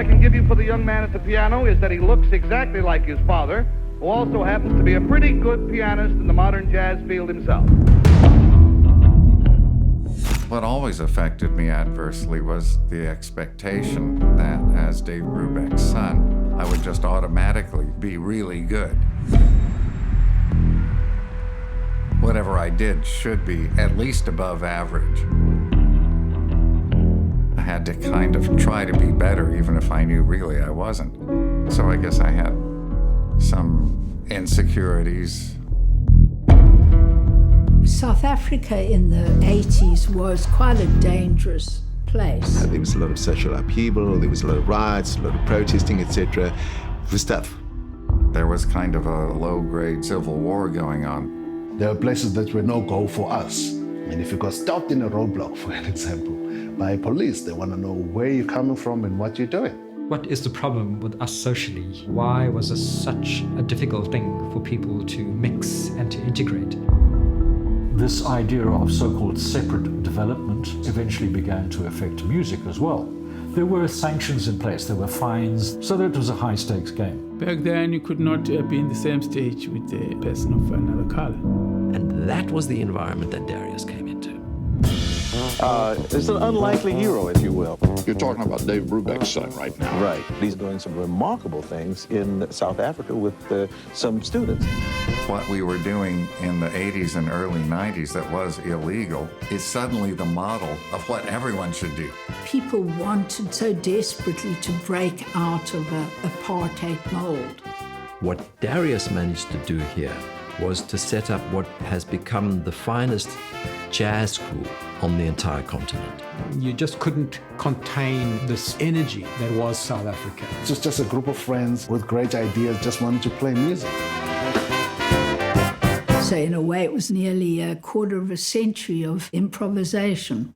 I can give you for the young man at the piano is that he looks exactly like his father, who also happens to be a pretty good pianist in the modern jazz field himself. What always affected me adversely was the expectation that as Dave Brubeck's son, I would just automatically be really good. Whatever I did should be at least above average. I had to kind of try to be better even if I knew really I wasn't. So I guess I had some insecurities. South Africa in the 80s was quite a dangerous place. There was a lot of social upheaval, there was a lot of riots, a lot of protesting, etc. It was tough. There was kind of a low-grade civil war going on. There were places that were no-go for us. And if you got stopped in a roadblock, for an example, by police, they want to know where you're coming from and what you're doing. What is the problem with us socially? Why was this such a difficult thing for people to mix and to integrate? This idea of so-called separate development eventually began to affect music as well. There were sanctions in place, there were fines, so that it was a high-stakes game. Back then, you could not be in the same stage with a person of another color. And that was the environment that Darius came into. It's an unlikely hero, if you will. You're talking about Dave Brubeck's son right now. Right. He's doing some remarkable things in South Africa with some students. What we were doing in the 80s and early 90s that was illegal is suddenly the model of what everyone should do. People wanted so desperately to break out of an apartheid mold. What Darius managed to do here was to set up what has become the finest jazz school on the entire continent. You just couldn't contain this energy that was South Africa. It was just a group of friends with great ideas, just wanted to play music. So in a way, it was nearly a quarter of a century of improvisation.